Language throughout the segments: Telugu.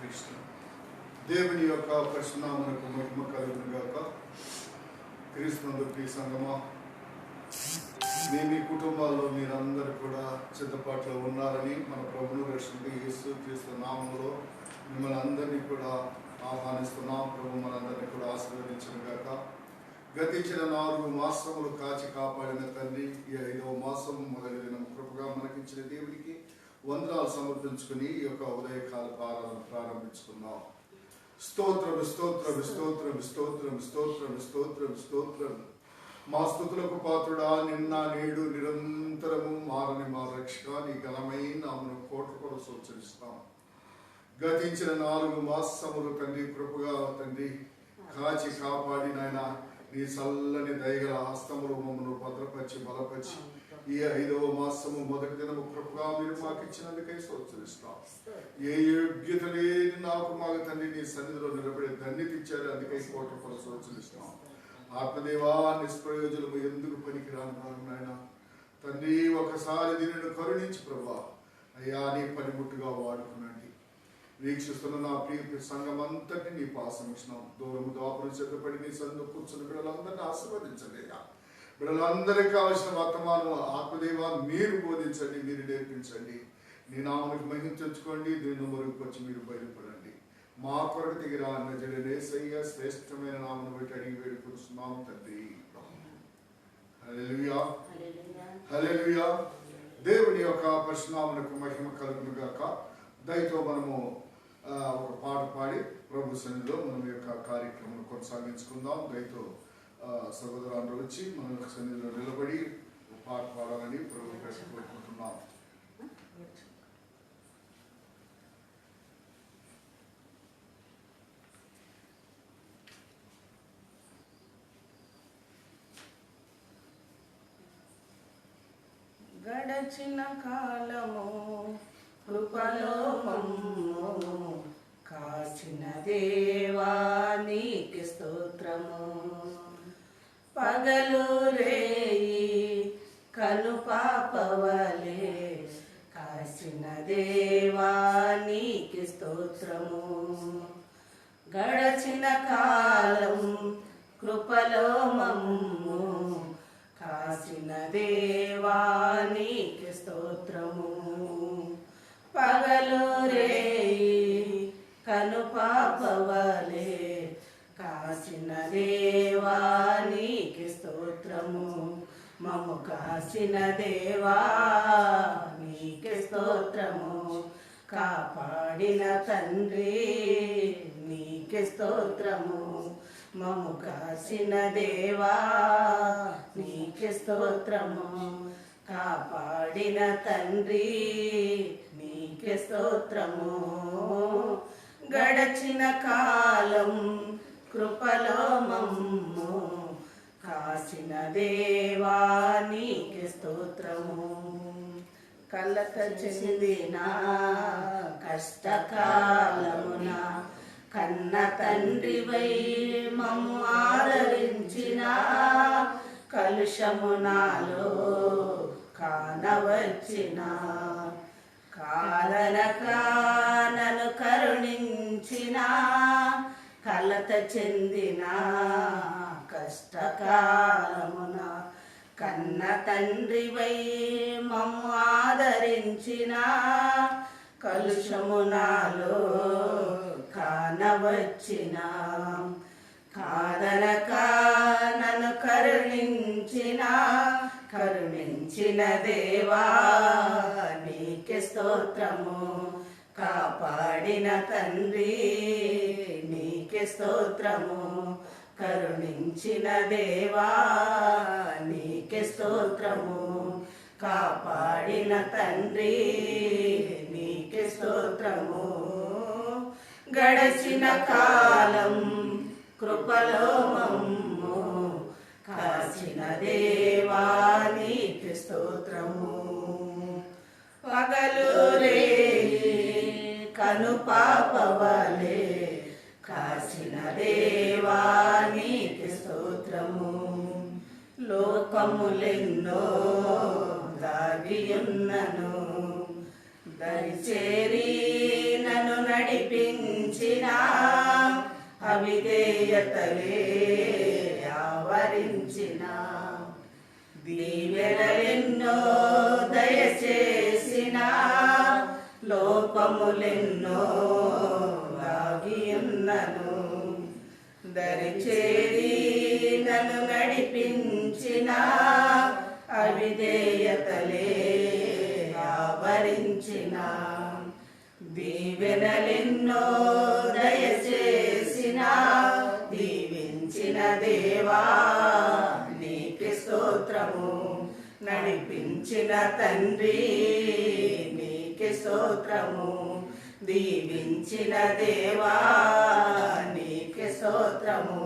కృష్ణ. దేవుని యొక్క పరిశునామమునకు మహిమ కలుగును గాక. క్రీస్తునందు ప్రియ సంగమా, మీ కుటుంబాల్లో మీరందరూ కూడా సిద్ధపాట్లో ఉన్నారని మన ప్రభువును రక్షకుడు యేసు క్రీస్తు నామములో మిమ్మల్ని అందరినీ కూడా ఆహ్వానిస్తున్నాం. ప్రభు మనందరినీ కూడా ఆశీర్వదించును గాక. గతించిన 4 మాసములు కాచి కాపాడిన తండ్రి, ఈ 5వ మాసం మొదటి దినం కృపగా మనకించిన దేవునికి వందనాలు సమర్పించుకుని ఈ యొక్క ఉదయకాల ఆరాధన ప్రారంభించుకున్నాం. స్తోత్రం స్తోత్రం స్తోత్రం స్తోత్రం స్తోత్రం స్తోత్రం స్తోత్రం. మా స్తుతులకు పాత్రుడా, నిన్న నేడు నిరంతరము మారని మా రక్షక, నీ ఘనమైన నామమును కోట్ల కొరకు సూచిస్తాం. గతించిన 4 మాసములు తండ్రి కృపగా తండ్రి కాచి కాపాడి నాయన నీ చల్లని దయగల హస్తములు మమ్మను భద్రపరిచి బలపరిచి ఈ 5వ మాసము మొదటి దినము కృపగా మీరు మాకు ఇచ్చినందుకై స్తోత్రిస్తాం. ఏ యోగ్యత లేని నాకు మాకు తండ్రి నీ సన్నిధిలో నిలబడి ధన్యత ఇచ్చారు, అందుకై కోట్ల కొరకు స్తోత్రిస్తాం. ఆత్మదేవా, నిష్ప్రయోజనము ఎందుకు పనికిరాను నాయన తండ్రి, ఒకసారి దీనిని కరుణించి ప్రభా అయ్యా నీ పనిముట్టుగా వాడుకునండి. వీక్షిస్తున్న నా ప్రియ సంఘం అంతటిని నీ పాసమిచ్చినాం. దూరము దాపులు సిద్ధపడి నీ సందు కూర్చున్న బిడ్డలందరినీ ఆశీర్వదించండి. బిడ్డలందరికీ కావలసిన వర్తమానం ఆత్మదేవ మీరు బోధించండి, మీరు నేర్పించండి. నీ నామమునికి మహిమ తెచ్చుకోండి. దీని వరకు వచ్చి మీరు బయలుపడండి. మా కొరకు దిగిరా నజరేసయ్య శ్రేష్టమైన నామను బట్టి అడిగి వేడుకుంటున్నాం తండ్రి. హల్లెలూయా హల్లెలూయా. దేవుని యొక్క పరిశునామమునకు మహిమ కలుగును గాక. దయతో మనము ఒక పాట పాడి ప్రభు సన్నిధిలో మనం యొక్క కార్యక్రమం కొనసాగించుకుందాం. దయతో సహోదరులు వచ్చి మన యొక్క సన్నిధిలో నిలబడి పాట పాడాలని ప్రభు కోరుకుంటున్నాం. గడచిన కాలము కృపలో మమ్ము కాచిన దేవా నీకి స్తోత్రము. పగలు రేయి కను పాపవలే కాసిన దేవా నీకి స్తోత్రము. గడచిన కాలం కృపలో మమ్ము కాసిన దేవా నీకి స్తోత్రము. పగలు రేయి కను పాపవలే కాసిన దేవా నీకి స్తోత్రము. మమ్ము కాసిన దేవా నీకి స్తోత్రము. కాపాడిన తండ్రి నీకి స్తోత్రము. మమ్ము కాసిన దేవా నీకి స్తోత్రము. కాపాడిన తండ్రి నీకి స్తోత్రము. గడచిన కాలం కృపలో మమ్ము కాసిన దేవా నీకి స్తోత్రము. కలత చెందిన కష్టకాలమున కన్న తండ్రివై మమ్ము ఆదరించిన కలుషము నాలో కానవచ్చిన కాదనక నన్ను కరుణించిన కలత చెందిన కష్టకాలమున కన్న తండ్రివై మమ్ము ఆదరించిన కలుషము నాలో కానవచ్చిన కాదనక నన్ను కరుణించిన దేవా నీకి స్తోత్రము. కాపాడిన తండ్రి నీకి స్తోత్రము. కరుణించిన దేవా నీకి స్తోత్రము. కాపాడిన తండ్రి నీకి స్తోత్రము. గడచిన కాలం కృపలో మమ్ము కాచిన దేవా నీకి స్తోత్రము. పగలు రేయి కను పాపవలే కాసిన దేవా నీకి స్తోత్రము. లోకములెన్నో దాగియున్నను దరిచేరి నన్ను నడిపించిన అవిధేయతలే ఆవరించిన దీవెనలెన్నో దయచేసిన లోపములెన్నో దాగియున్నను దరిచేరి నన్ను నడిపించిన అవిధేయతలే ఆవరించిన దీవెనలెన్నో దయచేసిన దీవించిన దేవా నీకే స్తోత్రము నడిపించిన తండ్రి నీకే స్తోత్రము దీవించిన దేవా నీకే స్తోత్రము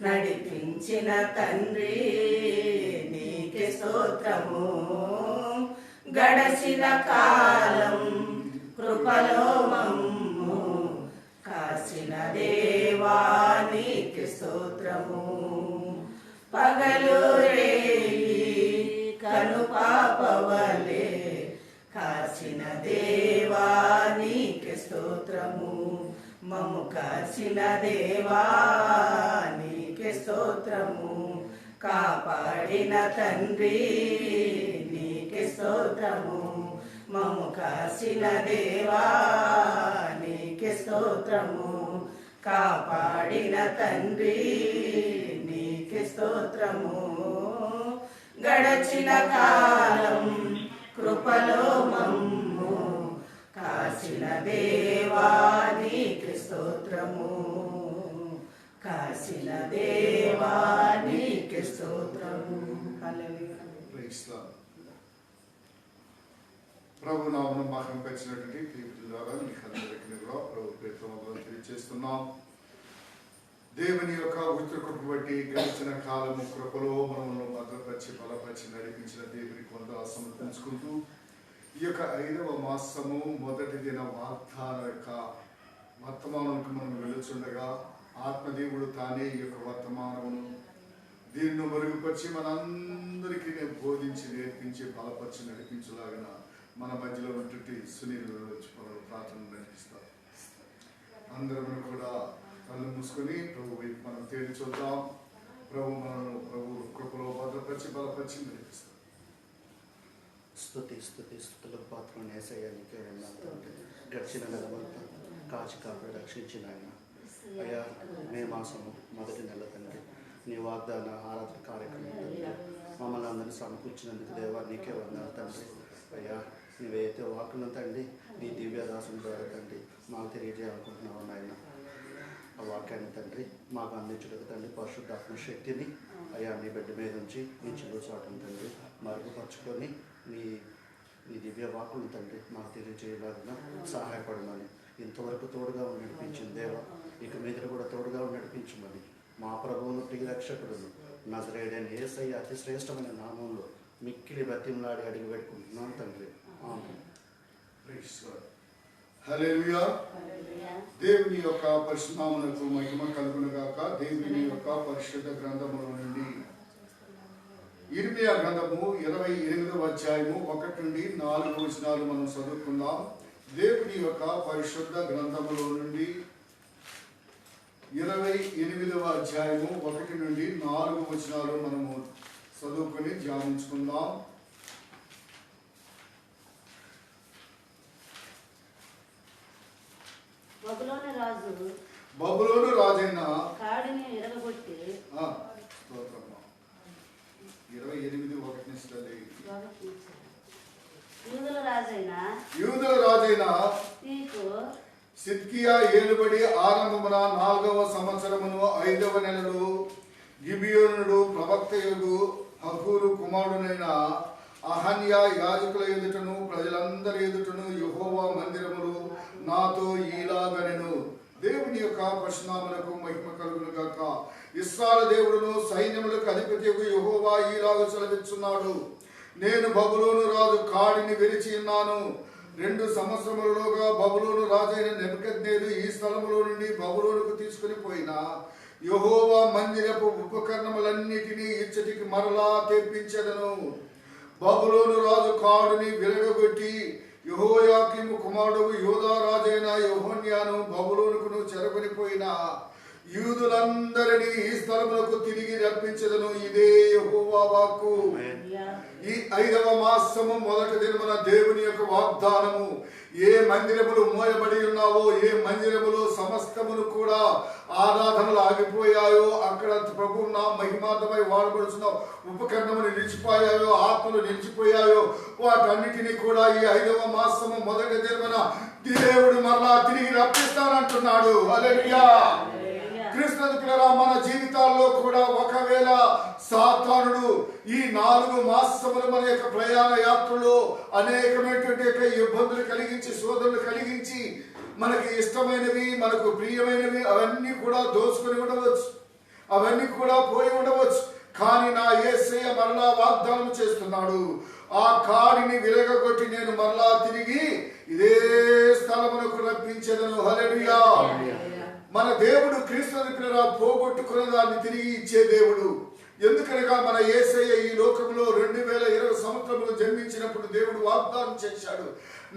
నడిపించిన తండ్రి నీకే స్తోత్రము గడచిన కాలం కృపలో మమ్ము కాసిన దేవా నీకే స్తోత్రము పగలు రేయి కను పాపవలే కాచిన దేవా నీకే స్తోత్రము మమ్ము కాచిన దేవా నీకే స్తోత్రము కాపాడిన తండ్రి నీకే స్తోత్రము మమ్ము కాసిన దేవా నీకే స్తోత్రము కాపాడిన తండ్రి నీకే స్తోత్రము గడచిన కాలం కృపలో మమ్ము కాసిన దేవా నీకే స్తోత్రము కాసిన దేవా నీకే స్తోత్రము హల్లెలూయా. Praise the Lord. ప్రభు నామమున మహిమ పరిచినటువంటి కీర్తి ద్వారా మీకు అందరికీ కూడా ప్రభు పేరుతో తెలియజేస్తున్నాం. దేవుని యొక్క ఉత్తరకును బట్టి గడిచిన కాలము కృపలో మనము భద్రపరిచి బలపరిచి నడిపించిన దేవునికి వందనాలు సమర్పించుకుంటూ ఈ యొక్క 5వ మాసము మొదటి దిన వాగ్దాన యొక్క వర్తమానానికి మనం వెళుచుండగా ఆత్మదేవుడు తానే ఈ యొక్క వర్తమానమును దీన్ని మెరుగుపరిచి మనందరికీ బోధించి నేర్పించి బలపరిచి నడిపించలాగిన మన మధ్యలో ఉన్నటువంటి సునీల్ వచ్చి మనల్ని ప్రార్థన నడిపిస్తారు. అందరం కూడా కళ్ళు మూసుకొని ప్రభు వైపు మనం తేలి చూద్దాం. ప్రభు కృపలో భద్రపరిచి బలపరిచి నడిపిస్తాం. స్తుతులకు పాత్రను యేసయ్యానికి గడిచిన నెలవంతా కాచి కాపి రక్షించిన ఆయన అయ్యా మే మాసము మొదటి నెల తండ్రి నీ వాగ్దాన ఆరాధన కార్యక్రమం తండ్రి మమ్మల్ని అందరినీ సమకూర్చినందుకు దేవా నీకే వందనాలు తండ్రి. అయ్యా నువ్వైతే వాక్కులను తండ్రి నీ దివ్యదాసుని ద్వారా తండ్రి మాకు తెలియజేయాలనుకుంటున్నావు నాయన. ఆ వాక్యాన్ని తండ్రి మాకు అందించడానికి తండ్రి పరిశుద్ధాత్మ శక్తిని అయ్యా నీ బిడ్డ మీద నుంచి నీ చిలువ చాటును తండ్రి మరుగుపరుచుకొని నీ దివ్య వాక్కులను తండ్రి మాకు తెలియజేయలాగిన సహాయపడమని ఇంతవరకు తోడుగా నడిపించింది దేవా ఇక మీద కూడా తోడుగా నడిపించమని మా ప్రభువును ప్రియ రక్షకుడును నజరేయుడైన యేసయ్య అతి శ్రేష్టమైన నామంలో మిక్కిలి బతిమలాడి అడిగి పెట్టుకుంటున్నాను తండ్రి. ఆమేన్. Praise God. హల్లెలూయా. దేవుని యొక్క పరిశుద్ధనామమునకు మహిమ కలుగును గాక. దేవుని యొక్క పరిశుద్ధ గ్రంథములో నుండి ఇర్మియా గ్రంథము 28వ అధ్యాయము 1 నుండి 4 వచనాలు మనం చదువుకుందాం. దేవుని యొక్క పరిశుద్ధ గ్రంథములో నుండి 28వ అధ్యాయము 1 నుండి 4 వచనాలు మనము చదువుకొని ధ్యానించుకుందాం. బబులోను రాజైన కాడిని ఎరగొట్టి 28:1 యూదుల రాజైన సిద్కియా ఏలుబడి ఆరంభమున 4వ సంవత్సరమును 5వ నెలలో గిబియోనుడు ప్రవక్తయుడు హగూరు కుమారుడైన అహన్యా యాజకుల ఎదుటను ప్రజలందరి ఎదుటను యెహోవా మందిరములు నాతో ఈలాగనెను. దేవుని యొక్క పరిశుద్ధనామమునకు మహిమ కలుగును గాక. ఇశ్రాయేలు దేవుడును సైన్యములకు అధిపతియగు యెహోవా ఈలాగు సెలవిస్తున్నాడు. నేను బబులోను రాజు కాడిని విరిచి ఉన్నాను. 2 సంవత్సరములలోగా బబులోను రాజైన నెబుకద్నెజరు ఈ స్థలములో నుండి బబులోనుకు తీసుకుని పోయిన యెహోవా మందిరపు ఉపకరణములన్నిటినీ ఇచ్చటికి మరలా తెప్పించెదను. బబులోను రాజు కాడుని విరగొట్టి యెహోయాకీము కుమారుడు యోధా రాజైన యెహోన్యాను బబులోనుకును చెరగొనిపోయిన యూదులందరినీ ఈ స్థలములకు తిరిగి రప్పించదను. ఇదే యెహోవా వాక్కు. ఈ 5వ మాసము మొదటి దినమున దేవుని యొక్క వాగ్దానము. ఏ మందిరములు మూయబడి ఉన్నావో, ఏ మందిరములో సమస్తమును కూడా ఆరాధనలు ఆగిపోయాయో, అక్కడ ప్రభు నా మహిమార్థమై వాడబడుచున్న ఉపకరణములు నిలిచిపోయాయో, ఆత్మలు నిలిచిపోయాయో, వాటన్నిటినీ కూడా ఈ 5వ మాసము మొదటి దినమున దేవుడు మరలా తిరిగి రప్పిస్తానంటున్నాడు. హల్లెలూయా. క్రీస్తు పిల్లరా, మన జీవితాల్లో కూడా ఒకవేళ సాతానుడు ఈ 4 మాసములు మన యొక్క ప్రయాణ యాత్రలో అనేకమైనటువంటి యొక్క ఇబ్బందులు కలిగించి, శోధనలు కలిగించి, మనకి ఇష్టమైనవి, మనకు ప్రియమైనవి అవన్నీ కూడా దోచుకొని ఉండవచ్చు, అవన్నీ కూడా పోయి ఉండవచ్చు. కానీ నా యేసయ్య మరలా వాగ్దానం చేస్తున్నాడు, ఆ కాడిని విరగొట్టి నేను మరలా తిరిగి ఇదే స్థలమునకు రప్పించెదను. హల్లెలూయా. మన దేవుడు క్రీస్తుని పిల్లరా పోగొట్టుకున్న దాన్ని తిరిగి ఇచ్చే దేవుడు. ఎందుకనగా మన యేసయ్య ఈ లోకంలో 2020 సంవత్సరంలో జన్మించినప్పుడు దేవుడు వాగ్దానం చేశాడు,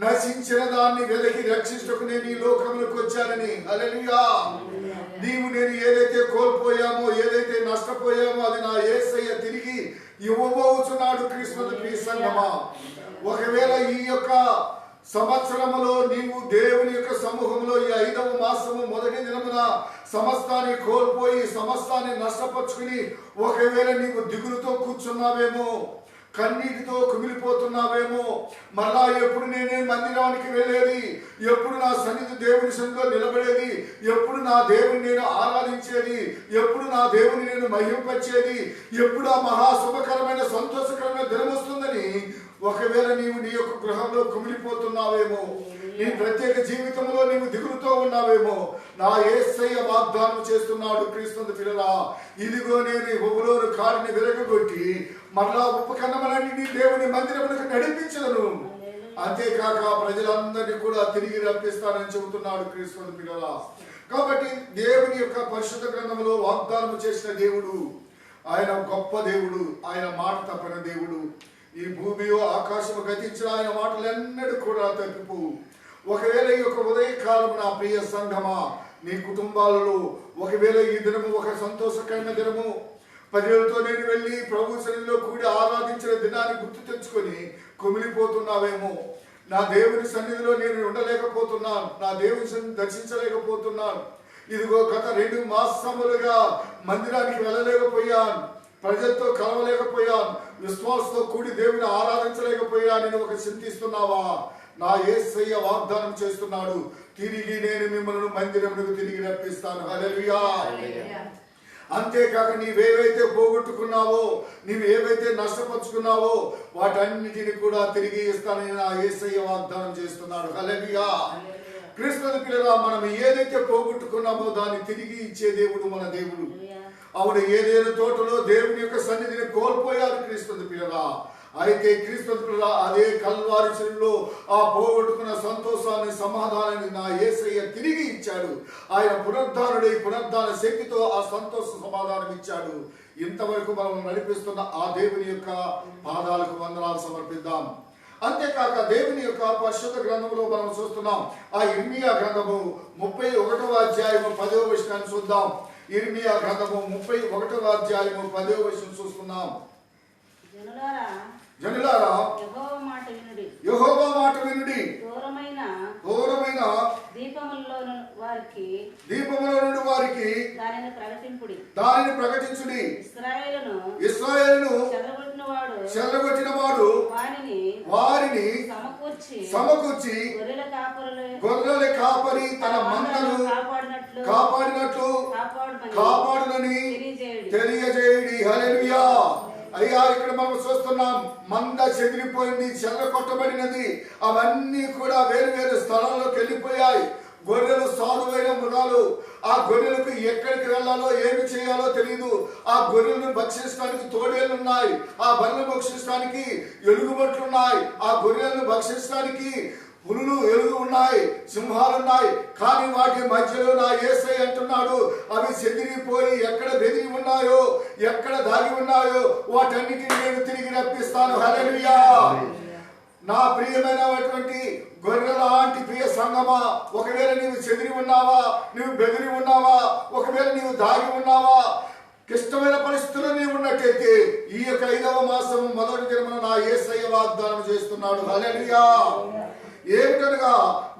నశించిన దాన్ని వెలికి రక్షించుటకు నేను ఈ లోకంలోకి వచ్చానని. హల్లెలూయా. నీవు నేను ఏదైతే కోల్పోయామో, ఏదైతే నష్టపోయామో అది నా యేసయ్య తిరిగి ఇవ్వబోచున్నాడు. క్రీస్తుని ప్రియ సంగమా, ఒకవేళ ఈ యొక్క సంవత్సరములో నీవు దేవుని యొక్క సమూహంలో ఈ 5వ మాసము మొదటి దినమున సమస్తాన్ని కోల్పోయి, సమస్తాన్ని నష్టపరుచుకుని ఒకవేళ నీవు దిగులుతో కూర్చున్నావేమో, కన్నీటితో కుమిలిపోతున్నావేమో, మరలా ఎప్పుడు నేనే మందిరానికి వెళ్ళేది, ఎప్పుడు నా సన్నిధి దేవుని సన్నిధిలో నిలబడేది, ఎప్పుడు నా దేవుని నేను ఆరాధించేది, ఎప్పుడు నా దేవుని నేను మహింపరిచేది, ఎప్పుడు ఆ మహాశుభకరమైన సంతోషకరమైన దినం వస్తుందని ఒకవేళ నీవు నీ యొక్క గృహంలో కుమిలిపోతున్నావేమో, నీ ప్రత్యేక జీవితంలో నీవు దిగులుతో ఉన్నావేమో, నా యేసయ్య వాగ్దానం చేస్తున్నాడు. క్రీస్తు పిల్లరా, ఇదిగో నేను బబులోను కాడిని విరగొట్టి మరలా ఉపకరణములన్నీ దేవుని మందిరములకు నడిపించదను. అంతేకాక ప్రజలందరినీ కూడా తిరిగి రప్పిస్తానని చెబుతున్నాడు. క్రీస్తు పిల్లరా, కాబట్టి దేవుని యొక్క పరిశుద్ధ గ్రంథంలో వాగ్దానం చేసిన దేవుడు ఆయన గొప్ప దేవుడు, ఆయన మాట తప్పని దేవుడు. ఈ భూమియో ఆకాశము గతించిన ఆయన మాటలెన్నడూ కూడా తప్పిపోవు. ఒకవేళ ఈ యొక్క ఉదయకాలం నా ప్రియ సంఘమా, నీ కుటుంబాలలో ఒకవేళ ఈ దినము ఒక సంతోషకరమైన దినము, ప్రజలతో నేను వెళ్ళి ప్రభు సన్నిధిలో కూడి ఆరాధించిన దినాన్ని గుర్తు తెచ్చుకొని కుమిలిపోతున్నావేమో, నా దేవుని సన్నిధిలో నేను ఉండలేకపోతున్నాను, నా దేవుని సన్నిధిని దర్శించలేకపోతున్నాను, ఇదిగో గత 2 మాసములుగా మందిరానికి వెళ్ళలేకపోయాను, ప్రజలతో కలవలేకపోయాను, విశ్వాసంతో కూడి దేవుని ఆరాధించలేకపోయానని ఒక చింతిస్తున్నావా? నా యేసయ్య వాగ్దానం చేస్తున్నాడు, తిరిగి నేను మిమ్మల్ని మందిరమునకు తిరిగి రప్పిస్తాను. హల్లెలూయా. అంతేకాక నీవేవైతే పోగొట్టుకున్నావో, నీవు ఏవైతే నష్టపరుచుకున్నావో వాటన్నిటిని కూడా తిరిగి ఇస్తానని నా యేసయ్య వాగ్దానం చేస్తున్నాడు. హల్లెలూయా. క్రీస్తు పిల్లరా, మనం ఏదైతే పోగొట్టుకున్నామో దాన్ని తిరిగి ఇచ్చే దేవుడు మన దేవుడు. అవును, ఏదైనా తోటలో దేవుని యొక్క సన్నిధిని కోల్పోయారు క్రీస్తు పిల్లరా. అయితే క్రీస్తు పిల్లరా, అదే కల్వారి శిలువలో ఆ పోగొట్టుకున్న సంతోషాన్ని, సమాధానాన్ని నా యేసయ్య తిరిగి ఇచ్చాడు. ఆయన పునరుద్ధానుడై పునరుద్ధాన శక్తితో ఆ సంతోష సమాధానం ఇచ్చాడు. ఇంతవరకు మనం నడిపిస్తున్న ఆ దేవుని యొక్క పాదాలకు వందనాలు సమర్పిద్దాం. అంతేకాక దేవుని యొక్క పరిశుద్ధ గ్రంథంలో మనం చూస్తున్నాం. ఆ ఇర్మియా గ్రంథము 31వ అధ్యాయము 10వ వచనాన్ని చూద్దాం. ఇర్మియా గ్రంథము 31వ అధ్యాయము 10వ వచనం చూస్తున్నాం. జనులారా, యెహోవా మాట వినుడి, దూరమైన దీపములో నుండి వారికి దానిని ప్రకటించుడి. ఇశ్రాయేలును చెదరగొట్టిన వాడు వారిని సమకూర్చి గొర్రెల కాపరి తన మందను కాపాడినట్లు కాపాడునని తెలియజేయుడి. హల్లెలూయా. అయ్యా, ఇక్కడ మనం చూస్తున్నాం, మంద చెదిరిపోయింది, చెదరగొట్టబడినది, అవన్నీ కూడా వేరు వేరు స్థలాల్లోకి వెళ్ళిపోయాయి. గొర్రెలు సాధువైన మృగాలు, ఆ గొర్రెలకు ఎక్కడికి వెళ్ళాలో ఏమి చేయాలో తెలియదు. ఆ గొర్రెలను భక్షించడానికి తోడేళ్లున్నాయి, ఆ బర్రెలను భక్షించడానికి ఎలుగుబట్లున్నాయి, ఆ గొర్రెలను భక్షించడానికి పులులు ఎలుగు ఉన్నాయి, సింహాలున్నాయి. కానీ వాటి మధ్యలో నా యేసయ్య అంటున్నాడు, అవి చెదిరిపోయి ఎక్కడ బెదిరి ఉన్నాయో, ఎక్కడ దాగి ఉన్నాయో వాటన్నిటిని నేను తిరిగి రప్పిస్తాను. హల్లెలూయా. నా ప్రియమైనటువంటి గొర్రెల లాంటి ప్రియ సంగమా, ఒకవేళ నీవు చెదిరి ఉన్నావా, నీవు బెదిరి ఉన్నావా, ఒకవేళ నీవు దాగి ఉన్నావా, క్లిష్టమైన పరిస్థితుల్లో నీవు ఉన్నట్టయితే ఈ యొక్క 5వ మాసం మొదటి దినమున నా యేసయ్య వాగ్దానం చేస్తున్నాడు. హల్లెలూయా. ఏమిటనగా,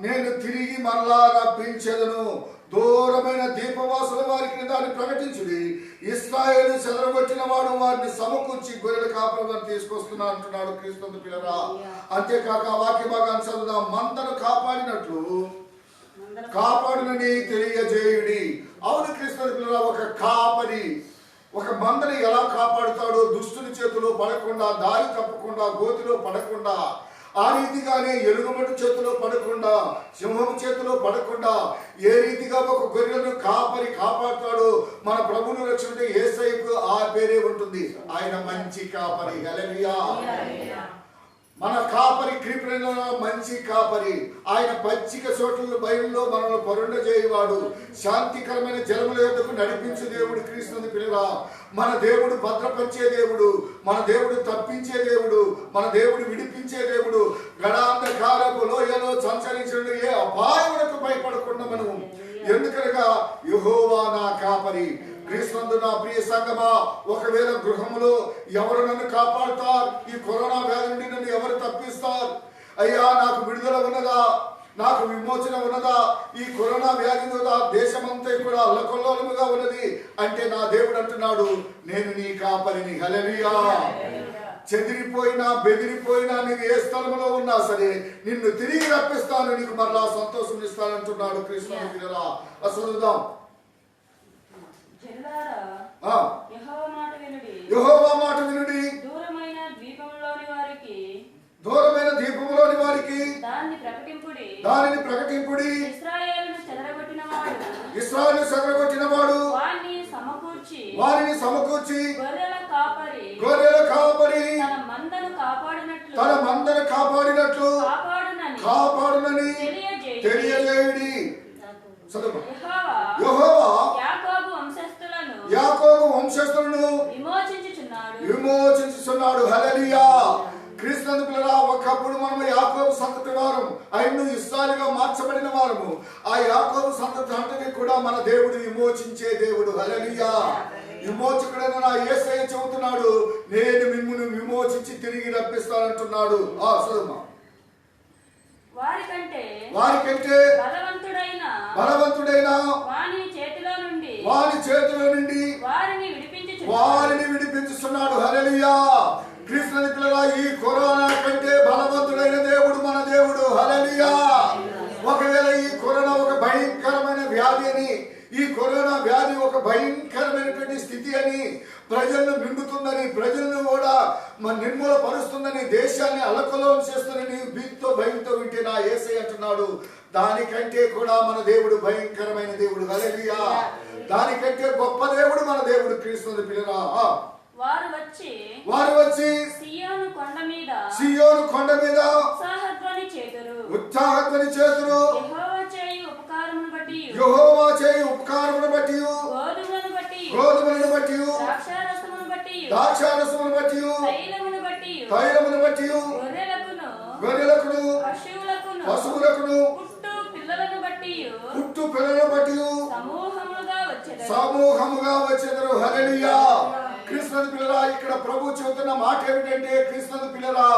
నేను తిరిగి మరలా రప్పించెదను, దూరమైన దీపవాసుల వారికి దాన్ని ప్రకటించుడి, ఇశ్రాయేలు చెదరగొట్టిన వాడు వారిని సమకూర్చి గొర్రెల కాపురం తీసుకొస్తున్నా అంటున్నాడు క్రీస్తు పిల్లరా. అంతేకాక వాక్య భాగాన్ని చదువుదాం. మందను కాపాడినట్లు కాపాడునని తెలియజేయుడి. అవును క్రీస్తు పిల్లరా, ఒక కాపరి ఒక మందని ఎలా కాపాడుతాడో, దుష్టుని చేతిలో పడకుండా, దారి తప్పకుండా, గోతిలో పడకుండా, ఆ రీతిగానే ఎలుగుబంటి చేతిలో పడకుండా, సింహం చేతిలో పడకుండా ఏ రీతిగా ఒక గొర్రెలను కాపరి కాపాడుతాడో మన ప్రభువును రక్షించే యేసయ్యకు ఆ పేరే ఉంటుంది. ఆయన మంచి కాపరి. హల్లెలూయా. మన కాపరి క్రీపులలో మంచి కాపరి. ఆయన పచ్చిక చోట్ల బయలులో మనల్ని పరుండ చేయవాడు, శాంతికరమైన జలముల యొద్దకు నడిపించే దేవుడు క్రీస్తు పిల్లరా. మన దేవుడు భద్రపరిచే దేవుడు, మన దేవుడు తప్పించే దేవుడు, మన దేవుడు విడిపించే దేవుడు. గడాంధకారపు లోయలో సంచరించిన ఏ అపాయములకు భయపడకుండా మనము, ఎందుకనగా యెహోవా నా కాపరి. క్రీస్తు నా ప్రియ సంగమా, ఒకవేళ గృహంలో ఎవరు నన్ను కాపాడుతారు, ఈ కరోనా వ్యాధి నుండి నన్ను ఎవరు తప్పిస్తారు, అయ్యా నాకు విడుదల ఉన్నదా, నాకు విమోచన ఉన్నదా, ఈ కరోనా వ్యాధి ఉన్నదా, దేశమంతా కూడా అల్లకొల్లోలముగా ఉన్నది అంటే నా దేవుడు అంటున్నాడు, నేను నీ కాపరిని. హల్లెలూయా. చెదిరిపోయినా బెదిరిపోయినా నీవు ఏ స్థలంలో ఉన్నా సరే నిన్ను తిరిగి రప్పిస్తాను, నీకు మరలా సంతోషం ఇస్తానంటున్నాడు క్రీస్తు పిల్లరా. చదువుదాం. యెహోవా మాట వినుడి, దూరమైన ద్వీపంలోని వారికి దానిని ప్రకటింపుడి. ఇశ్రాయేలును చెదరగొట్టిన వాడు వారిని సమకూర్చి గొర్రెల కాపరి తన మందను కాపాడినట్లు కాపాడునని తెలియజేయుడి. యెహోవా యాకోబు వంశస్థులను విమోచించుచున్నాడు. హల్లెలూయా. క్రీస్తు పిల్లరా, ఒకప్పుడు మనము యాకోబు సంతతి వారం, ఆయన్ను ఇస్రాయేలుగా మార్చబడిన వారము. ఆ యాకోబు సంతతి అంతని కూడా మన దేవుడు విమోచించే దేవుడు. హల్లెలూయా. విమోచకుడైన నా యేసయ్య చెబుతున్నాడు, నేను మిమ్మును విమోచించి తిరిగి రప్పిస్తానంటున్నాడు. చదువు. వారికంటే బలవంతుడైన వాని చేతిలో నుండి వారిని విడిపించుతున్నాడు. హల్లెలూయా. క్రీస్తు పిల్లరా, ఈ కరోనా కంటే బలవంతుడైన దేవుడు మన దేవుడు. హల్లెలూయా. ఒకవేళ ఈ కరోనా ఒక భయంకరమైన వ్యాధి అని, ఈ కరోనా వ్యాధి ఒక భయంకరమైనటువంటి స్థితి అని, ప్రజలను నిండుతుందని, ప్రజలను కూడా నిర్మూల పరుస్తుందని, దేశాన్ని అలకలోలం చేస్తుందని భీతితో భయంతో వింటే నా యేసయ్య అంటున్నాడు, దానికంటే కూడా మన దేవుడు భయంకరమైన దేవుడు. హల్లెలూయా. దానికంటే గొప్ప దేవుడు మన దేవుడు క్రీస్తు పిల్లరా. వారు వచ్చి సియోను కొండ మీద ఉత్సాహధ్వని చేతురు. యెహోవా చేయు ఉపకారమును బట్టి గోధుమలను బట్టి ద్రాక్షారసమును బట్టి తైలమును బట్టి గొర్రెలకును పశువులకును పుట్టు పిల్లలను బట్టి సమూహముగా వచ్చెదరు. హల్లెలూయా. క్రీస్తు పిల్లరా, ఇక్కడ ప్రభు చెబుతున్న మాట ఏమిటంటే, క్రీస్తు పిల్లరా,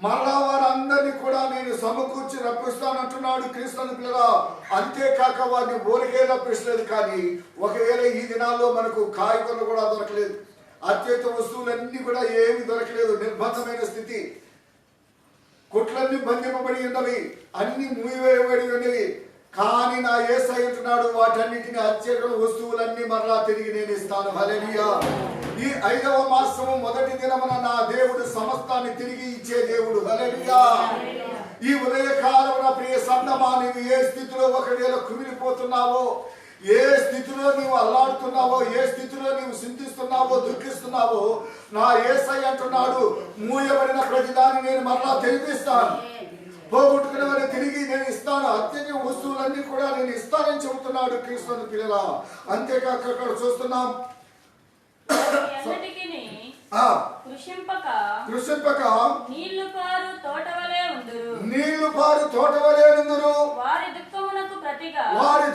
మరలా వారందరినీ కూడా నేను సమకూర్చి రప్పిస్తానంటున్నాడు క్రీస్తు పిల్లరా. అంతేకాక వారిని ఊరికే రప్పించలేదు, కానీ ఒకవేళ ఈ దినాల్లో మనకు కాయగూరలు కూడా దొరకలేదు, అత్యధిక వస్తువులన్నీ కూడా ఏమి దొరకలేదు, నిర్బంధమైన స్థితి, కొట్లన్నీ బంధింపబడి ఉన్నవి, అన్ని మూసివేయబడి ఉన్నవి. కానీ నా యేసయ్య అంటున్నాడు, వాటన్నిటిని అత్యధిక వస్తువులన్నీ మరలా తిరిగి నేను ఇస్తాను. హల్లెలూయా. ఈ 5వ మాసము మొదటి దినమున నా దేవుడు సమస్తాన్ని తిరిగి ఇచ్చే దేవుడు. హల్లెలూయా. ఈ ఉదయకాలమున ప్రియ సంగమా, నీవు ఏ స్థితిలో ఒకవేళ కుమిలిపోతున్నావో, ఏ స్థితిలో నీవు అల్లాడుతున్నావో, ఏ స్థితిలో నీవు చింతిస్తున్నావో, దుఃఖిస్తున్నావో, నా యేసయ్య అంటున్నాడు, మూయబడిన ప్రతిదాన్ని నేను మరలా తెలిపిస్తాను, పోగొట్టుకున్నవని తిరిగి నేను ఇస్తాను, అత్యధిక వస్తువులన్నీ కూడా నేను ఇస్తానని చెబుతున్నాడు క్రీస్తు పిల్లరా. అంతేకాక అక్కడ చూస్తున్నాం, కృషింపక నీళ్లు పారు తోటవలే ఉందురు. నీళ్లు పారు తోటవలే నుందురు. వారి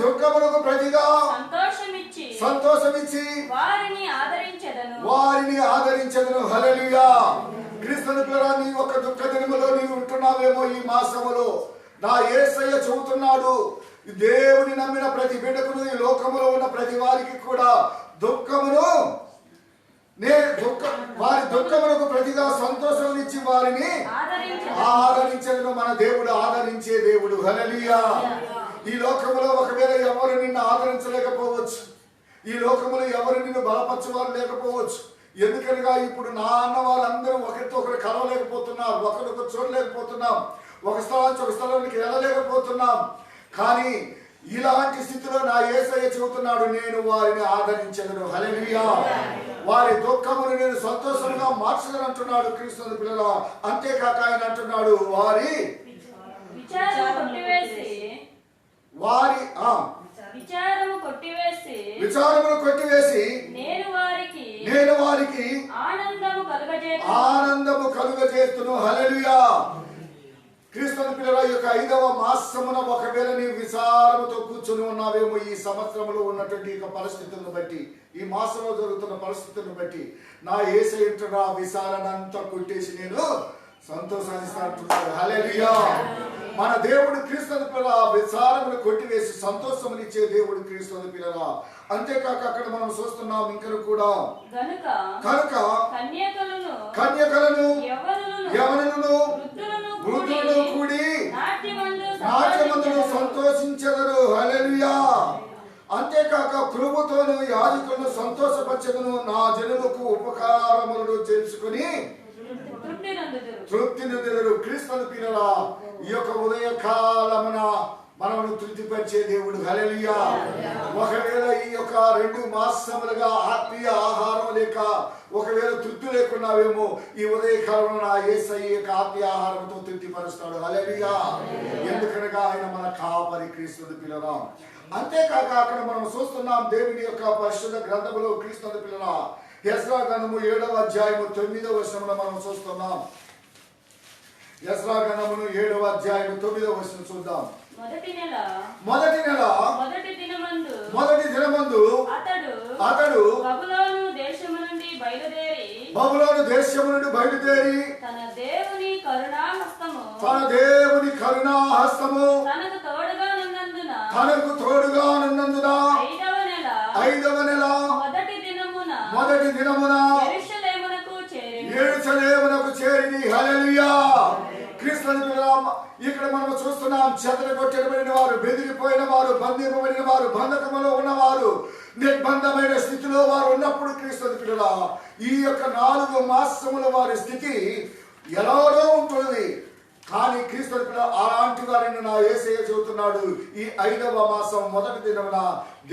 దుఃఖమునకు ప్రతిగా సంతోషమిచ్చి వారిని ఆదరించెదను. హల్లెలూయా. క్రీస్తుని పిల్లరా, నీ ఒక దుఃఖ దినములో నీవు ఉంటున్నావేమో. ఈ మాసములో నా యేసయ్య చెబుతున్నాడు, దేవుని నమ్మిన ప్రతి బిడ్డకును, ఈ లోకములో ఉన్న ప్రతి వారికి కూడా వారి దుఃఖములకు ప్రతిగా సంతోషం ఇచ్చి వారిని ఆదరించను. మన దేవుడు ఆదరించే దేవుడు. హల్లెలూయా. ఈ లోకములో ఒకవేళ ఎవరు నిన్ను ఆదరించలేకపోవచ్చు, ఈ లోకములో ఎవరు నిన్ను బలపరచువారు లేకపోవచ్చు. ఎందుకనగా ఇప్పుడు నా అన్న వాళ్ళందరూ ఒకరితో ఒకరు కలవలేకపోతున్నారు, ఒకరికొకరు చూడలేకపోతున్నాం, ఒక స్థలం నుంచి ఒక స్థలానికి వెళ్ళలేకపోతున్నాం. కానీ ఇలాంటి స్థితిలో నా యేసయ్య చెబుతున్నాడు, నేను వారిని ఆదరించెదను. హల్లెలూయా. వారి దుఃఖమును నేను సంతోషంగా మార్చదని అంటున్నాడు క్రీస్తు పిల్లరా. అంతేకాక ఆయన అంటున్నాడు, విచారమును కొట్టివేసి నేను వారికి ఆనందము కలుగజేస్తును. హల్లెలూయా. క్రీస్తు పిల్లల యొక్క 5వ మాసమున ఒకవేళ నీవు విచారముతో కూర్చొని ఉన్నావేమో, ఈ సంవత్సరంలో ఉన్నటువంటి పరిస్థితులను బట్టి, ఈ మాసంలో జరుగుతున్న పరిస్థితులను బట్టి, నా యేసయ్య నా విచారణంతా కొట్టేసి నేను సంతోషాన్నిస్తాడు. హల్లెలూయా. మన దేవుడు క్రీస్తు పిల్లల విచారమును కొట్టివేసి సంతోషమునిచ్చే దేవుడు క్రీస్తు పిల్లల. అంతేకాక అక్కడ మనం చూస్తున్నాం ఇంకను కూడా, కనుక కన్యకలను యవనులను వృద్ధులను కూడి నాట్యమందును సంతోషించెదరు. హల్లెలూయా. అంతేకాక ప్రభుతోను యాజకులను సంతోషపరచెదను. నా జనులకు ఉపకారములను చేసుకుని తృప్తి నొందెదరు. క్రీస్తు పిల్లల ఈ యొక్క ఉదయకాలమున మనను తృప్తిపరిచే దేవుడు. హల్లెలూయా. ఒకవేళ ఈ యొక్క 2 మాసములుగా ఆత్మీయ ఆహారం లేక ఒకవేళ తృప్తి లేకున్నావేమో, ఈ ఉదయకాలంలో నా యేసయ్య యొక్క ఆత్మీయ ఆహారంతో తృప్తిపరుస్తాడు. హల్లెలూయా. ఎందుకనగా ఆయన మన కాపరి క్రీస్తు పిల్లల. అంతేకాక అక్కడ మనం చూస్తున్నాం దేవుని యొక్క పరిశుద్ధ గ్రంథములో క్రీస్తు పిల్లల యెజ్రా గ్రంథము 7వ అధ్యాయము 9వ వచనములో మనం చూస్తున్నాం. యెజ్రా గ్రంథమును 7వ అధ్యాయము 9వ వచనం చూద్దాం. మొదటి నెల మొదటి దినమందు అతడు బబులోను దేశము నుండి బయలుదేరి తన దేవుని కరుణాహస్తము తనకు తోడుగా ఉన్నందున 5వ నెల మొదటి దినమున యెరూషలేమునకు చేరిరి. హల్లెలూయా. క్రీస్తు ఇక్కడ మనం చూస్తున్నాం, చెదరగొట్టబడిన వారు, బెదిరిపోయిన వారు, బంధింపబడిన వారు, బంధకములో ఉన్నవారు, నిర్బంధమైన స్థితిలో వారు ఉన్నప్పుడు క్రీస్తు పిల్లల ఈ యొక్క 4 మాసముల వారి స్థితి ఎలాగో ఉంటుంది. కానీ క్రీస్తు పిల్లల అలాంటి వారిని నా యేసయ్య చెబుతున్నాడు, ఈ 5వ మాసం మొదటి దినమున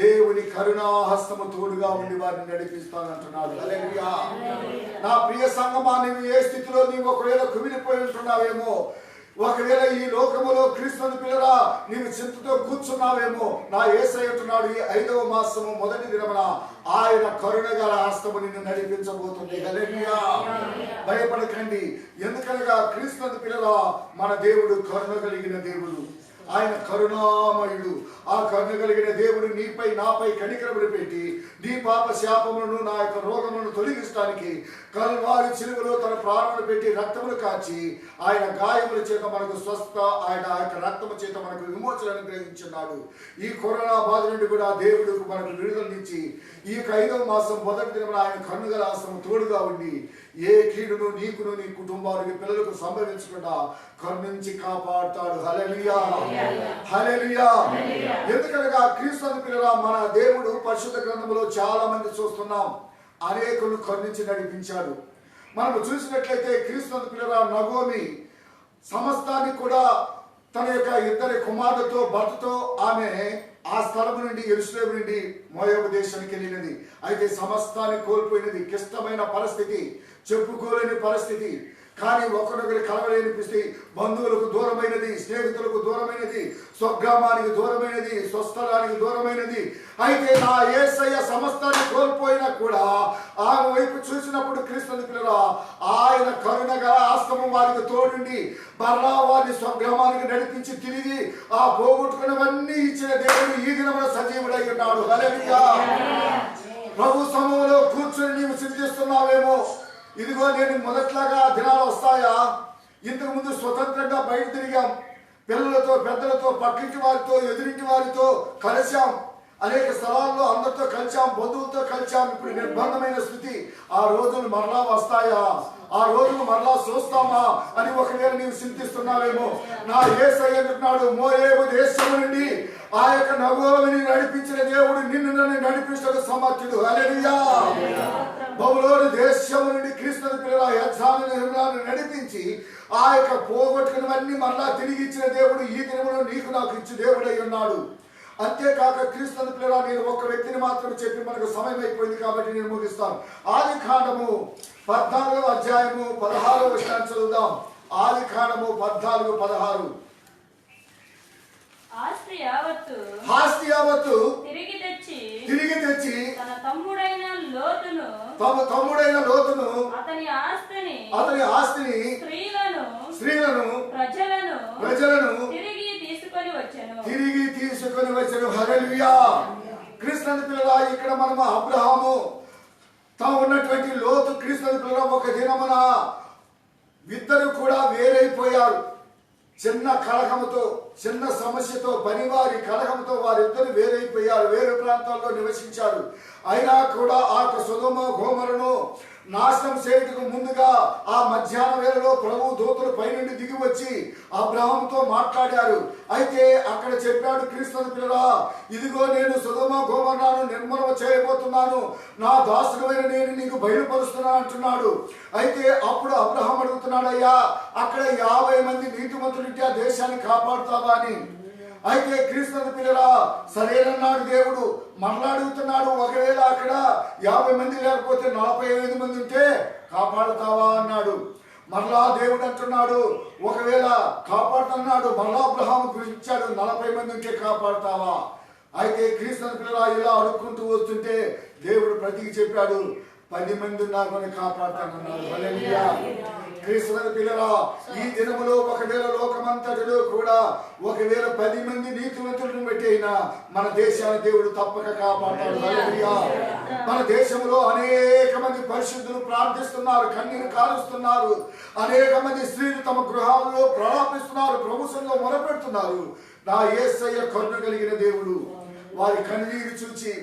దేవుని కరుణాహస్తము తోడుగా ఉండి వారిని నడిపిస్తానంటున్నాడు. హల్లెలూయా. నా ప్రియ సంగమా, నీవు ఏ స్థితిలో నీవు ఒకవేళ కుమిలిపోయి ఉంటున్నావేమో, ఒకవేళ ఈ లోకములో క్రీస్తు పిల్లరా నీవు చింతతో కూర్చున్నావేమో, నా యేసయ్య అంటున్నాడు, ఈ 5వ మాసము మొదటి దినమున ఆయన కరుణగల హస్తము నిన్ను నడిపించబోతుంది. హల్లెలూయా. భయపడకండి. ఎందుకనగా క్రీస్తు పిల్లరా మన దేవుడు కరుణ కలిగిన దేవుడు, ఆయన కరుణామయుడు. ఆ కరుణ కలిగిన దేవుడు నీపై నాపై కనికరములు పెట్టి నీ పాప శాపములను నా యొక్క రోగములను తొలగించడానికి కల్వారి చిలువలో తన ప్రాణములు పెట్టి రక్తములు కాచి ఆయన గాయముల చేత మనకు స్వస్థ, ఆయన యొక్క రక్తము చేత మనకు విమోచన అనుగ్రహించున్నాడు. ఈ కరోనా బాధ నుండి కూడా దేవుడు మనకు విడుదలనిచ్చి ఈ 5వ మాసం మొదటి దినమున ఆయన కన్నుగల హస్తము తోడుగా ఉండి ఏ కీడును నీకును నీ కుటుంబానికి పిల్లలకు సంభవించకుండా కరుణించి కాపాడుతాడు. హల్లెలూయా. హల్లెలూయా. ఎందుకనగా క్రీస్తు పిల్లల మన దేవుడు పరిశుద్ధ గ్రంథంలో చాలా మంది చూస్తున్నాం, అనేకులను కరుణించి నడిపించాడు. మనం చూసినట్లయితే క్రీస్తు పిల్లల నగోమి సమస్తాన్ని కూడా తన యొక్క 2 కుమారులతో భర్తతో ఆమె ఆ స్థలం నుండి యెరూషలేము నుండి మోయాబు దేశానికి వెళ్ళినది. అయితే సమస్తాన్ని కోల్పోయినది, క్లిష్టమైన పరిస్థితి, చెప్పుకోలేని పరిస్థితి. కానీ ఒకరినొకరి కలవలేనిపిస్తే బంధువులకు దూరమైనది, స్నేహితులకు దూరమైనది, స్వగ్రామానికి దూరమైనది, స్వస్థలానికి దూరమైనది. అయితే నా యేసయ్య సమస్తాన్ని కోల్పోయినా కూడా ఆమె వైపు చూసినప్పుడు క్రీస్తుని పిల్లరా ఆయన కరుణగా ఆస్తమం వారికి తోడుండి మరలా వారిని స్వగ్రామానికి నడిపించి తిరిగి ఆ పోగొట్టుకున్నవన్నీ ఇచ్చిన దేవుడు ఈ దినమున సజీవుడై ఉన్నాడు. హల్లెలూయా. ప్రభు సమూహంలో కూర్చొని నీవు చింతిస్తున్నావేమో, ఇదిగో నేను మొదట్లాగా దినాలు వస్తాయా? ఇంతకు ముందు స్వతంత్రంగా బయట తిరిగాం, పిల్లలతో పెద్దలతో పక్కింటి వారితో ఎదురింటి వారితో కలిశాం, అనేక స్థలాల్లో అందరితో కలిశాం, బంధువులతో కలిశాం. ఇప్పుడు నిర్బంధమైన స్థితి. ఆ రోజులు మరలా వస్తాయా? ఆ రోజులు మరలా చూస్తామా అని ఒకవేళ నీవు చింతిస్తున్నావేమో, నా యేసయ్య అంటున్నాడు, మోయేబు దేశము నుండి ఆ యొక్క నగోమిని నడిపించిన దేవుడు నిన్ను నన్ను నడిపించడం సమర్థుడు. హల్లెలూయా. బబులోను దేశము నుండి క్రీస్తుని పిల్లల యెరూషలేమును నడిపించి ఆ యొక్క పోగొట్టుకున్నవన్నీ మరలా తిరిగి ఇచ్చిన దేవుడు ఈ దినములో నీకు నాకు ఇచ్చి దేవుడై ఉన్నాడు. అంతేకాక క్రీస్తుని పిల్లల నేను ఒక వ్యక్తిని మాత్రం చెప్పి మనకు సమయం అయిపోయింది కాబట్టి నేను ముగిస్తాను. ఆదికాండము 14వ అధ్యాయము 16వ వచనాన్ని చదువుదాం. ఆదికాండము 14:16. ఆస్తి యావత్తు తిరిగి తెచ్చి తన తమ్ముడైన లోతును అతని ఆస్తిని స్త్రీలను ప్రజలను తిరిగి తీసుకొని వచ్చెను. హల్లెలూయా. క్రీస్తుని పిల్లల ఇక్కడ మనం అబ్రహాము తాము ఉన్నటువంటి లోతు క్రీస్తుని పిల్లల ఒక దినమున ఇద్దరు కూడా వేరైపోయారు. చిన్న కలహముతో, చిన్న సమస్యతో, పనివారి కలహంతో వారిద్దరు వేరైపోయారు, వేరే ప్రాంతాల్లో నివసించారు. అయినా కూడా ఆ సొదొమ గొమొరను నాశనం చేయటకు ముందుగా ఆ మధ్యాహ్న వేళలో ప్రభు దూతలు పైనుండి దిగి వచ్చి అబ్రహాముతో మాట్లాడారు. అయితే అక్కడ చెప్పాడు క్రీస్తుని పిల్లరా, ఇదిగో నేను సొదొమ గొమొరను నిర్మూలన చేయబోతున్నాను, నా దాసుడైన నేను నీకు బయలుపరుస్తున్నాను అంటున్నాడు. అయితే అప్పుడు అబ్రహాం అడుగుతున్నాడు, అయ్యా అక్కడ 50 మంది నీతిమంతులుంటే ఆ దేశాన్ని కాపాడుతావా అని. అయితే క్రీస్తుని పిల్లరా సరేనన్నాడు దేవుడు. మరలా అడుగుతున్నాడు, ఒకవేళ అక్కడ 50 మంది లేకపోతే 45 మంది ఉంటే కాపాడుతావా అన్నాడు. మరలా దేవుడు అంటున్నాడు, ఒకవేళ కాపాడుతున్నాడు. మరలా అబ్రహాము గురించాడు, 40 మంది ఉంటే కాపాడుతావా? అయితే క్రీస్తుని పిల్లరా ఇలా అడుక్కుంటూ వస్తుంటే దేవుడు ప్రతికి చెప్పాడు, 10 మంది ఉన్నారని కాపాడుతానన్నాడు. హల్లెలూయా. క్రీస్తుని పిల్లరా ఈ దినములో ఒకవేళ లోకమంతటిలో కూడా ఒకవేళ 10 మంది నీతివంతులను బట్టి అయినా మన దేశాన్ని దేవుడు తప్పక కాపాడతాడు. హల్లెలూయా. మన దేశంలో అనేక మంది పరిశుద్ధులు ప్రార్థిస్తున్నారు, కన్నీరు కారుస్తున్నారు. అనేక మంది స్త్రీలు తమ గృహాల్లో ప్రలాపిస్తున్నారు, ప్రభుత్వంలో మొరపెడుతున్నారు. నా యేసయ్య కరుణ కలిగిన దేవుడు వారి కన్నీరు చూచి,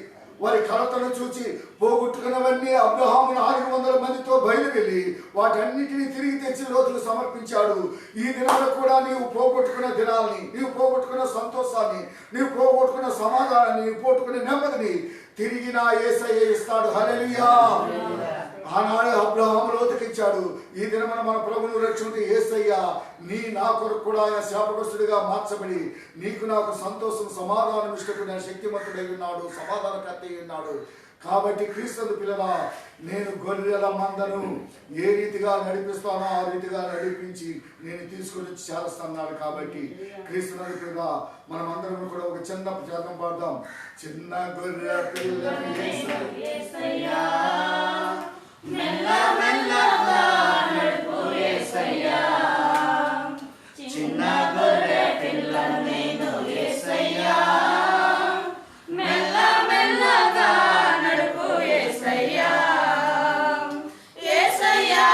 వారి కలతను చూచి పోగొట్టుకున్నవన్నీ అబ్రహాము 400 మందితో బయలువెళ్ళి వాటన్నిటిని తిరిగి తెచ్చి లోతులు సమర్పించాడు. ఈ దినాలు కూడా నీవు పోగొట్టుకున్న దినాల్ని, నీవు పోగొట్టుకున్న సంతోషాన్ని, నీవు పోగొట్టుకున్న సమాధానాన్ని, నీవు పోగొట్టుకున్న నెమ్మదిని తిరిగి నా యేసయ్య ఇస్తాడు. హల్లెలూయా. ఆనాడు అబ్రహాము లోతుకిచ్చాడు. ఈ దినమున మన ప్రభువును రక్షించే యేసయ్య నా కొరకు కూడా ఆయన శాపగ్రస్తుడిగా మార్చబడి నీకు నాకు సంతోషం సమాధానం ఇష్టపడిన శక్తిమంతుడై ఉన్నాడు, సమాధానకర్త అయి ఉన్నాడు. కాబట్టి క్రీస్తుని పిల్లరా నేను గొర్రెల మందను ఏ రీతిగా నడిపిస్తానో ఆ రీతిగా నడిపించి నేను తీసుకొని వచ్చి చేస్తాన్నాడు. కాబట్టి క్రీస్తుని పిల్లరా మనం అందరం కూడా ఒక చిన్న జాతం పాడదాం. చిన్న గొర్రె పిల్లని యేసయ్యా మెల్లమెల్లగా నడుపు యేసయ్యా, చిన్న గొర్రె పిల్లను నేను యేసయ్యా, మెల్లమెల్లగా నడుపు యేసయ్యా, యేసయ్యా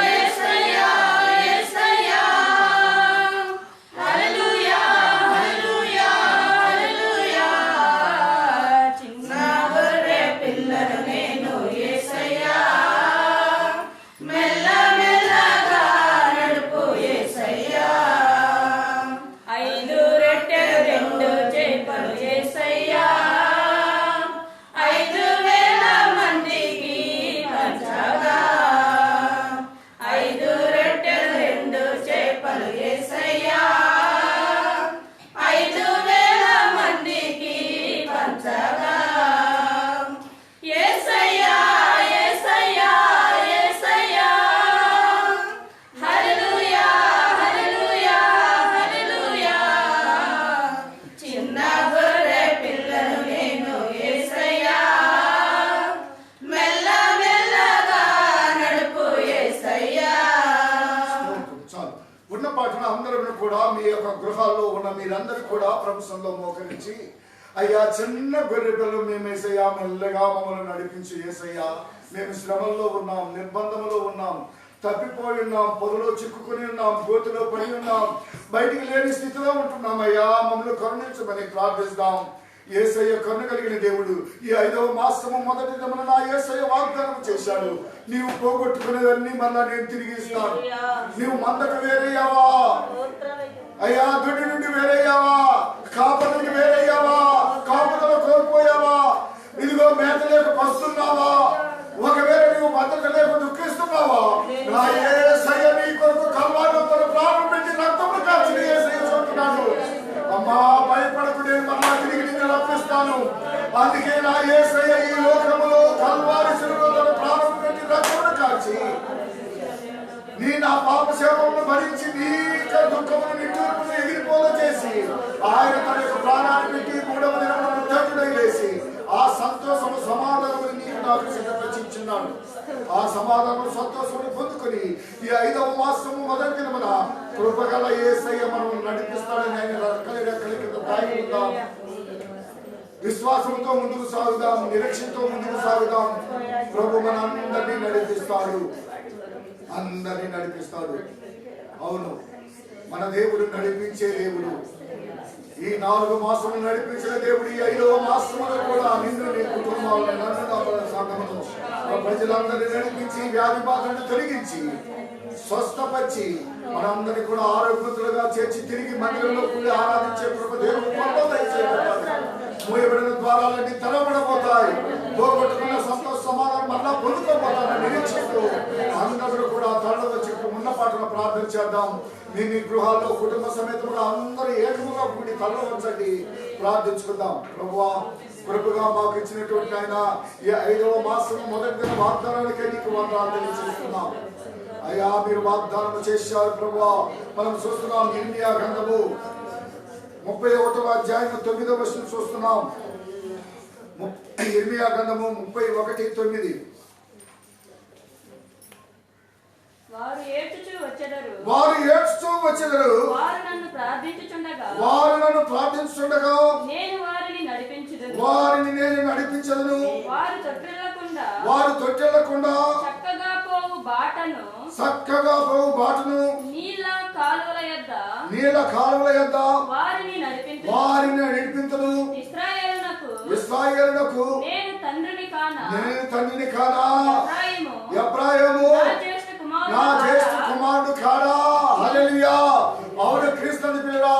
యేసయ్యా యేసయ్యా. హల్లెలూయా హల్లెలూయా హల్లెలూయా. చిన్న గొర్రె పిల్లను నేను యేసయ్యా, కూడా మీ యొక్క గృహాల్లో ఉన్న మీరందరూ కూడా ప్రభుత్వంలో మోకరించి, అయ్యా చిన్న గొర్రె పిల్లలు మేము ఏసయ్యా మెల్లగా మమ్మల్ని నడిపించి ఏసయ్యా, మేము శ్రమల్లో ఉన్నాం, నిర్బంధంలో ఉన్నాం, తప్పిపోయి ఉన్నాం, పొదలో చిక్కుకుని ఉన్నాం, గోతులో పడి ఉన్నాం, బయటికి లేని స్థితిలో ఉంటున్నాం. అయ్యా మమ్మల్ని కరుణించమని ప్రార్థిస్తాం. యేసయ్య కరుణ కలిగిన దేవుడు. ఈ 5వ మాసము మొదటి దినమున నా యేసయ్య వాగ్దానం చేశాడు, నీవు పోగొట్టుకునేవన్నీ మళ్ళా నేను తిరిగి ఇస్తాను. నీవు మందకు వేరయ్యావా అయ్యా, దొడ్డి నుండి వేరయ్యావా, కాప నుండి వేరయ్యావా, కాపుదలు కోల్పోయావా, ఇదిగో మేత లేక పస్తున్నావా, ఒకవేళ నీవు భద్రత లేక దుఃఖిస్తున్నావా, నా యేసయ్య నీ కొరకు కల్వారిలో ప్రాణం పెట్టి రక్తములు కాల్చి యేసయ్య చూస్తున్నాడు. అమ్మా భయపడకు, నేను మళ్ళా తిరిగి నిన్ను రప్పిస్తాను. అందుకే నా యేసయ్య ఈ లోకములో కల్వారి శిలువలో ప్రాణం పెట్టి రక్తములు కాల్చి నీ నా పాప సేవలను భరించి నీ దుఃఖమును నిట్టూర్పును ఎగిరిపోల చేసి ఆయన తన యొక్క ప్రాణాన్ని పెట్టి 3వ దినమున మృత్యుంజయుడై లేచి ఆ సంతోషము సమాధానము నీకు నాకు సిద్ధపరిచిన్నాడు. ఆ సమాధానం సంతోషమును పొందుకొని ఈ 5వ మాసము మొదటి దినమున కృపగల యేసయ్య మనల్ని నడిపిస్తాడని ఆయన రెక్కల కింద దాగి ఉందాం. విశ్వాసంతో ముందుకు సాగుదాం, నిరీక్షణతో ముందుకు సాగుదాం. ప్రభు మన అందరినీ నడిపిస్తాడు, అందరినీ నడిపిస్తాడు. అవును, మన దేవుడు నడిపించే దేవుడు. ఈ 4 మాసములు నడిపించిన దేవుడు ఈ 5వ మాసములో కూడా నిన్ను నీ కుటుంబాలను నన్ను సంఘమును ప్రజలందరినీ నడిపించి వ్యాధి బాధలను తొలగించి స్వస్థపరిచి మనందరినీ కూడా ఆరోగ్యవంతులుగా చేర్చి తిరిగి మందిరంలో కూడి ఆరాధించే కృప దేవుడు మూయబడిన ద్వారాలన్నీ తెరవబడబోతాయి. పోగొట్టుకున్న సంతోష సమాధానం మళ్ళా పొందుకోబోతానని నిరీక్షిస్తూ అందరూ కూడా తరలి వచ్చి ఉన్న పాటన ప్రార్థన చేద్దాం. మీ గృహాల్లో కుటుంబ సమేతంగా అందరూ ఏకముగా కూడి తరలి వచ్చండి, ప్రార్థించుకుందాం. ప్రభువా కృపగా మాకు ఇచ్చినటువంటి ఆయన ఈ 5వ మాసం మొదటి దిన వాగ్దానానికే నీకు వందనాలు తెలియజేస్తున్నాం. అయ్యా మీరు వాగ్దానం చేశారు ప్రభువా. మనం చూస్తున్నాం ఇర్మియా గ్రంథము 31వ అధ్యాయం 9వ వచనం చూస్తున్నాం. ఇర్మియా గ్రంథము 31:9. వారు ఏడ్చుచూ వచ్చెదరు, వారు నన్ను ప్రార్థించుచుండగా నేను వారిని నడిపించదును. వారు తొట్టెళ్లకుండా చక్కగా పోవు బాటను నీళ్ళ కాలువల యొద్ద వారిని నడిపించును. ఇశ్రాయేలునకు నేను తండ్రిని కానా, ఎఫ్రాయిము నా జ్యేష్ఠ కుమారుడు కాడా. హల్లెలూయా. అవును క్రీస్తు పిల్లరా,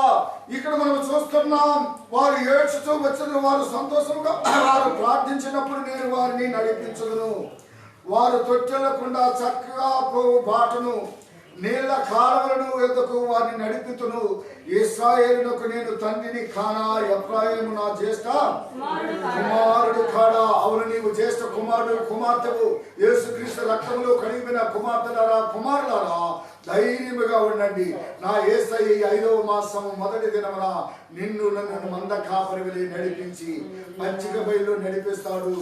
ఇక్కడ మనం చూస్తున్నాం వారు ఏడ్చుతూ వచ్చిన వారు సంతోషంగా వారు ప్రార్థించినప్పుడు నేను వారిని నడిపించుదును. వారు తొట్టెళ్లకుండా చక్కగా పోవు బాటను నీళ్ల కాలువలను ఎద్దకు వారిని నడిపితును. ఇశ్రాయేలునకు నేను తండ్రిని కానా, ఎఫ్రాయిము నా జ్యేష్ఠ కుమారుడు కాడా. అవును నీవు జ్యేష్ఠ కుమారుడు కుమార్తెవు. యేసుక్రీస్తు రక్తంలో కడిగిన కుమార్తెలారా కుమారులారా ధైర్యముగా ఉండండి. నా యేసయ్య 5వ మాసం మొదటి దినమున నన్ను మంద కాపరివలే నడిపించి పచ్చిక బయలు నడిపిస్తాడు,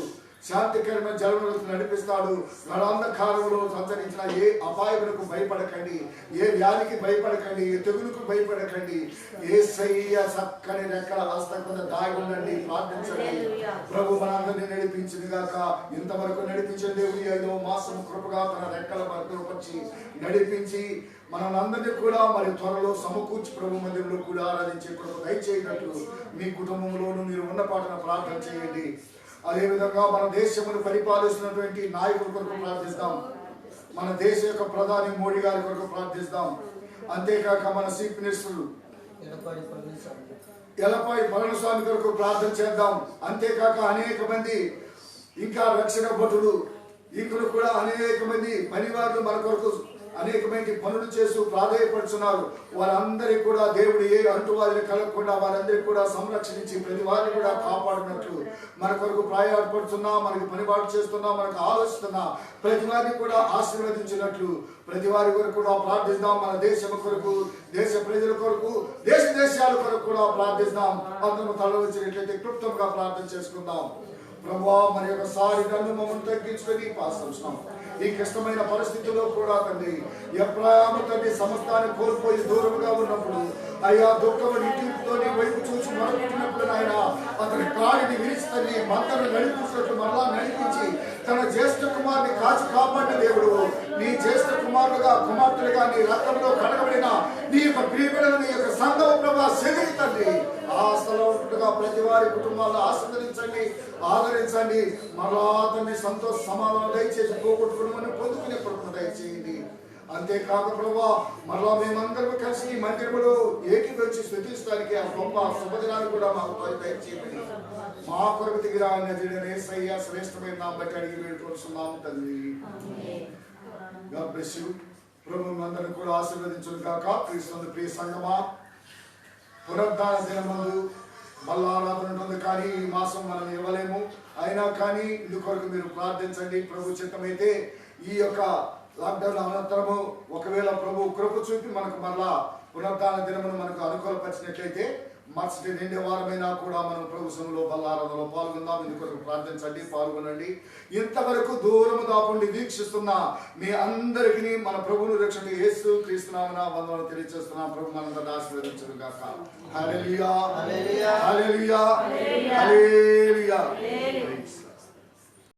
శాంతికరమైన జలములకు నడిపిస్తాడు. గడాంధకారంలో సంచరించిన ఏ అపాయములకు భయపడకండి, ఏ వ్యాధికి భయపడకండి, ఏ తెగులుకు భయపడకండి. యేసయ్య చక్కని రెక్కల హస్తం కింద దాగి ఉండండి, ప్రార్థించండి. ప్రభు మనందరినీ నడిపించింది గాక. ఇంతవరకు నడిపించిన దేవుడు 5వ మాసం కృపగా తన రెక్కల భద్రపరిచి నడిపించి మనందరినీ కూడా మరి త్వరలో సమకూర్చి ప్రభు మందిరంలో కూడా ఆరాధించే కృప దయచేయనట్లు మీ కుటుంబంలోనూ మీరు ఉన్న పాటన ప్రార్థన చేయండి. అదేవిధంగా మన దేశమును పరిపాలిస్తున్నటువంటి నాయకుల కొరకు ప్రార్థిస్తాం. మన దేశ యొక్క ప్రధాని మోడీ గారి కొరకు ప్రార్థిస్తాం. అంతేకాక మన చీఫ్ మినిస్టర్ ఎలపాయి పళనిస్వామి కొరకు ప్రార్థన చేద్దాం. అంతేకాక అనేక మంది ఇంకా రక్షణ భటులు ఇంకులు కూడా అనేక మంది పనివారులు మన కొరకు అనేకమైన పనులు చేస్తూ ప్రాధాయపడుతున్నారు. వారందరికీ కూడా దేవుడు ఏ అంటువారిని కలగకుండా వారందరికీ కూడా సంరక్షించి ప్రతి వారిని కూడా కాపాడినట్లు మన కొరకు ప్రయాణపడుతున్నా, మనకి పనిబాటు చేస్తున్నా, మనకు ఆలోచిస్తున్నా ప్రతి వారిని కూడా ఆశీర్వదించినట్లు ప్రతి వారి కొరకు కూడా ప్రార్థిస్తాం. మన దేశం కొరకు, దేశ ప్రజల కొరకు, దేశాల కొరకు కూడా ప్రార్థిస్తాం. అందరూ తల వచ్చినట్లయితే క్లుప్తంగా ప్రార్థన చేసుకుందాం. ప్రభువా మరి ఒకసారి నన్ను మమ్మల్ని తగ్గించుకొని పాస్తున్నాం. ఈ కష్టమైన పరిస్థితుల్లో కూడా తండ్రి ఎప్రాయాము తండ్రి సమస్తాన్ని కోల్పోయి దూరంగా ఉన్నప్పుడు అయ్యా దుఃఖము నిట్టితో నీ వైపు చూసి మొరపెట్టినప్పుడు నాయన అతని కాడిని విరిచి తండ్రి మంటను నడిపించినట్లు మరలా నడిపించి తన జ్యేష్ఠ కుమారుని కాచి కాపాడిన దేవుడు నీ జ్యేష్ఠ కుమారులుగా కుమార్తెలుగా నీ రక్తంలో కడగబడిన నీ యొక్క ప్రియబిడలను నీ యొక్క సంఘం ప్రభా సెగిరి తండ్రి ఆ స్థలం ఉంటుండగా ప్రతి వారి కుటుంబాలను ఆస్వాదించండి, ఆదరించండి. మరలా తండ్రి సంతోష సమాధానం దయచేసి పోగొట్టుకుని పొందుకునే కృపను దయచేయండి. అంతేకాక ప్రభా మరలా మేమందరం కలిసి ఈ మందిరంలో ఏకీభవించి స్తుతించడానికి ఆ గొప్ప శుభదినాన్ని కూడా మాకు దయచేయండి. మా కొరకు దిగిరా యేసయ్య శ్రేష్టమైన నామం బట్టి అడిగి వేడుకొనుచున్నాము తండ్రి. God bless you. ప్రభు అందరిని కూడా ఆశీర్వదించును కాక. క్రీస్తు ప్రియ సంగమా, పునరుద్ధాన దినమందు మళ్ళా ఆరాధన ఉంటుంది కానీ ఈ మాసం మనం ఇవ్వలేము. అయినా కానీ ఇందుకొరకు మీరు ప్రార్థించండి. ప్రభు చిత్తమైతే ఈ యొక్క లాక్డౌన్ అనంతరము ఒకవేళ ప్రభు కృప చూపి మనకు మళ్ళా పునరుద్ధాన దినమును మనకు అనుకూలపరిచినట్లయితే మరుసటి 2వ వారమైనా కూడా మనం ప్రభు సన్నిధిలో బల్లారాధనలో పాల్గొందాం. ఇందుకొరకు ప్రార్థించండి, పాల్గొనండి. ఇంతవరకు దూరము దాకుండా వీక్షిస్తున్న మీ అందరికీ మన ప్రభువును రక్షణ యేసు క్రీస్తు నామమున వందనాలు తెలియజేస్తున్నాం. ప్రభు మనందరిని ఆశీర్వదించును గాక. హల్లెలూయా, హల్లెలూయా, హల్లెలూయా, హల్లెలూయా.